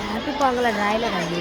Happy పొంగల రాయలేదండి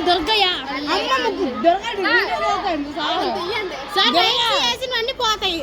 దొరకయ్యా అన్ని పోతాయి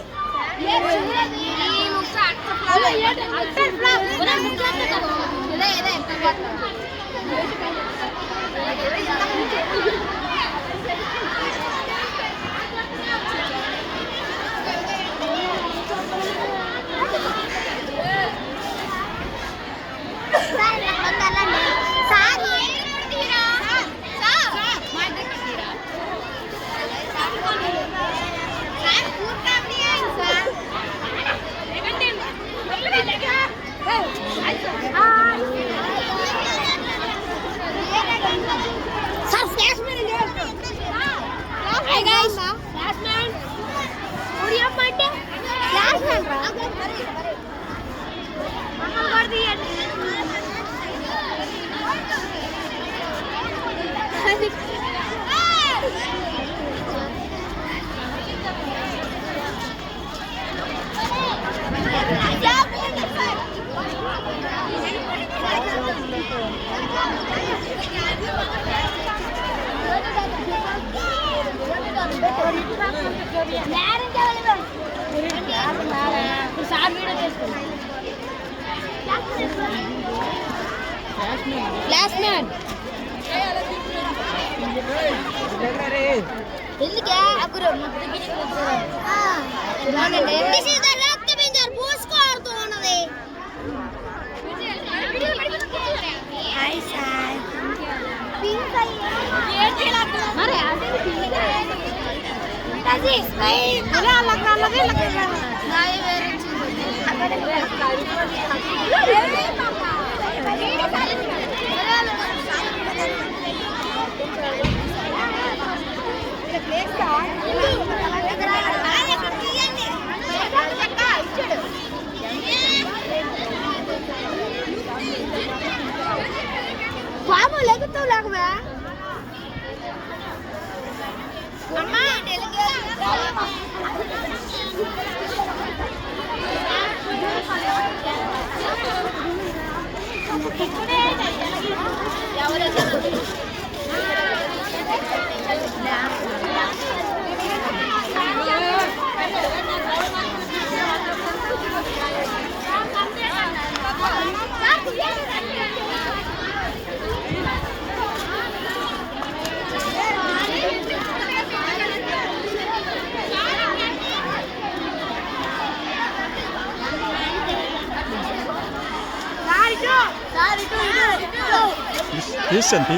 తీసాను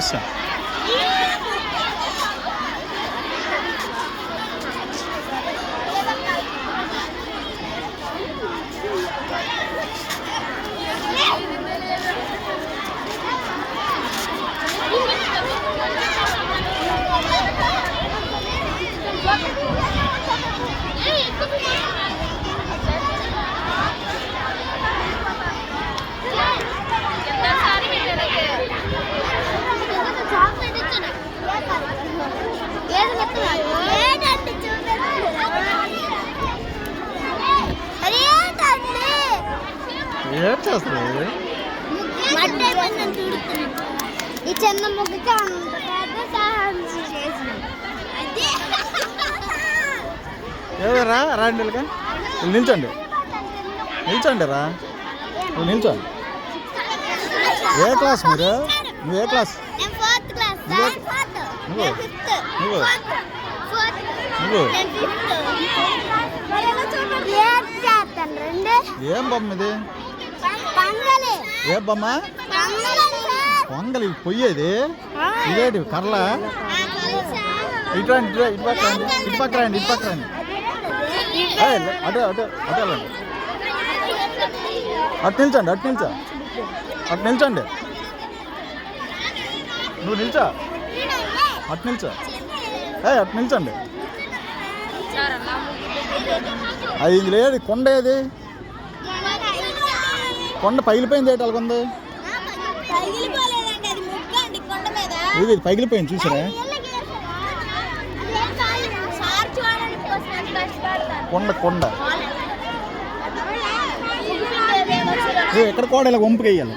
ఈ చిన్న ముగ్గుకి అంత పెద్ద సహాయం ఏవరా రాండి నిల్చోండి రా నిల్చోండి. ఏ క్లాస్ మీరు? నువ్వు ఏ క్లాస్? నేను 4th క్లాస్. నువ్వు నువ్వు నువ్వు ఏం బొమ్మ ఇది? ఏ బొమ్మ? పొంగలి పొయ్యేది ఇదేంటి కర్ల? ఇటు రండి ఇటు పక్క రండి ఇటు పక్క రండి ఇటు పక్క రండి అటు అటు అటు వెళ్ళండి. అటు నిల్చోండి అటు నిల్చో అటు నిల్చోండి. నువ్వు నిల్చో అటు నిల్చో అటు నిల్చోండి. అది ఇది లేదు కొండ ఏది? కొండ పగిలిపోయింది ఏంటి అలాగుంది? ఇది పగిలిపోయింది చూసారా? కొండ కొండ ఎక్కడ కూడా ఇలా వంపుకి వేయాలి.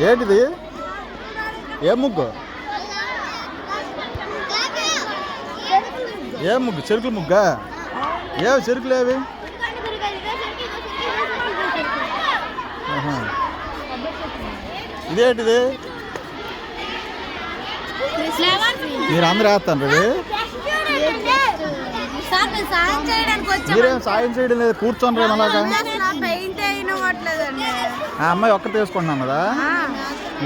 ఏంటిది? ఏ ముగ్గు? ఏ ముగ్గు? చెరుకుల ముగ్గా? ఏవి చెరుకులు ఏవి? ఇదేంటిది? మీరు అందరూ వేస్తాను రే. మీరేం సాయం చేయడం లేదు, కూర్చొని రే. అలాగా ఆ అమ్మాయి ఒక్కటి వేసుకుంటున్నాం కదా,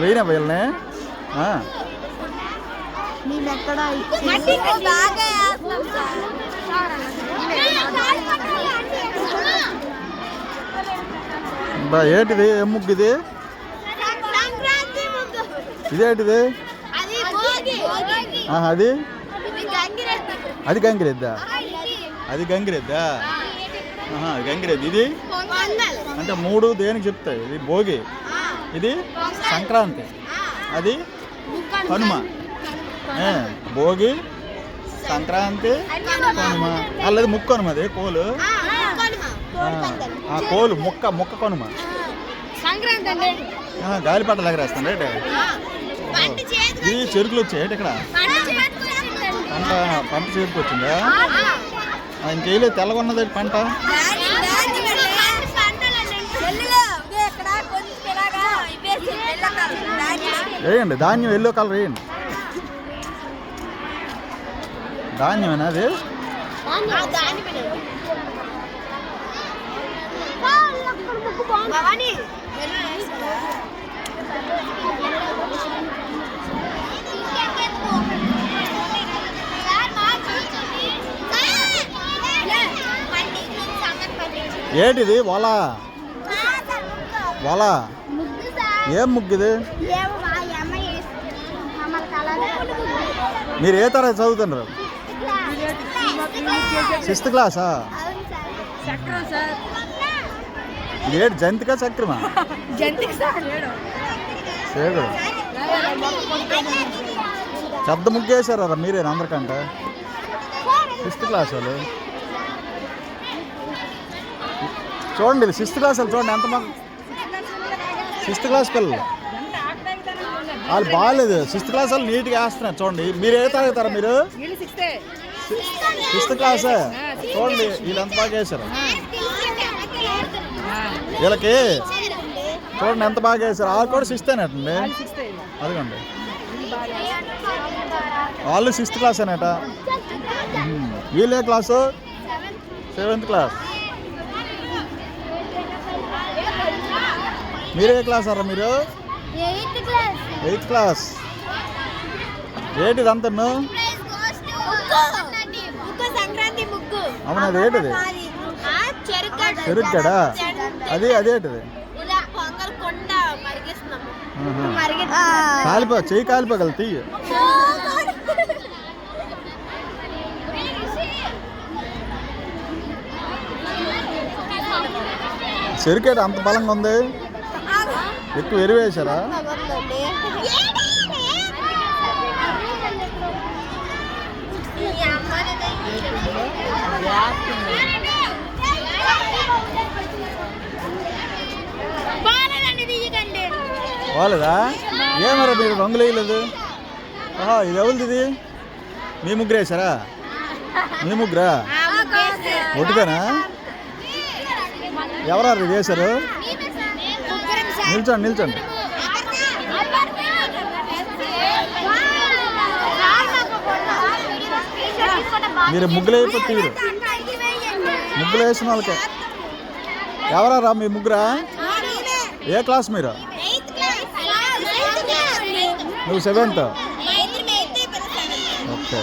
వేయినా వీళ్ళని. ఏంటిది? ఏం ముగ్గు ఇది? ఇదేంటిది? అది అది గంగిరెద్దా? అది గంగిరెద్దా? అది గంగిరెద్దు. ఇది అంటే మూడు దేనికి చెప్తాయి? ఇది భోగి, ఇది సంక్రాంతి, అది కనుమ. భోగి, సంక్రాంతి, కనుమ. అలాది ముక్క కనుమ. అది కోలు, కోలు ముక్క ముక్క కనుమ. గాలిపటలు ఎగరేస్తాను రేట. ఇది చెరుకులు వచ్చాయి ఇక్కడ. పంట చేతికి వచ్చిందా? ఇంకేలేదు, తెల్లగొన్నది పంట. వేయండి ధాన్యం, ఎల్లో కలర్ వేయండి. ధాన్యమేనా అది? ఏంటిది? వల వల. ఏం ముగ్గు ఇది? మీరు ఏ తరగతి చదువుతున్నారు? 6th క్లాసా? ఏడు జంతికా చక్రమా? సేడు పెద్ద ముగ్గు వేసారా మీరేనా అందరికంటే? 6th క్లాస్ వాళ్ళు చూడండి, 6th క్లాస్ వాళ్ళు చూడండి ఎంతమంది. 6th క్లాస్ పిల్లలు వాళ్ళు బాగాలేదు. 6th క్లాస్ వాళ్ళు నీట్గా వేస్తున్నారు చూడండి. మీరు ఏ తాగుతారా? మీరు 6th క్లాసే. చూడండి వీళ్ళు ఎంత బాగా వేశారు. వీళ్ళకి చూడండి ఎంత బాగా వేశారు. వాళ్ళు కూడా 6th అనేటండి. అదిగోండి వాళ్ళు 6th క్లాస్ అనేట. వీళ్ళే క్లాసు? 7th class. మీరే క్లాస్ అరా? మీరు 8th క్లాస్. ఏంటిది అంత? అవును, అది ఏంటిది? చెరుక్కడా? అది అదేంటిది? కాలిపో, చెయ్యి కాలిపోగల తీయ. చెరుకేట అంత బలంగా ఉంది? ఎక్కువ ఎరువు వేసారా? బాలేదా? ఏమరా మీరు రంగులు వేయలేదు? ఆహా, ఇది ఎవరిది ఇది? మీ ముగ్గురు వేసారా? మీ ముగ్గురా ఒట్టుగానా? ఎవరా ఇది వేశారు? నిల్చోండి నిల్చోండి. మీరు ముగ్గులు అయిపోతే తీరు. ముగ్గులు వేసిన వాళ్ళకే. ఎవరా మీ ముగ్గురా? ఏ క్లాస్ మీరు? నువ్వు 7th. ఓకే.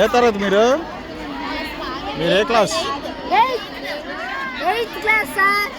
ఏ తరగతి మీరు? మీరు ఏ క్లాస్? 8th class sir.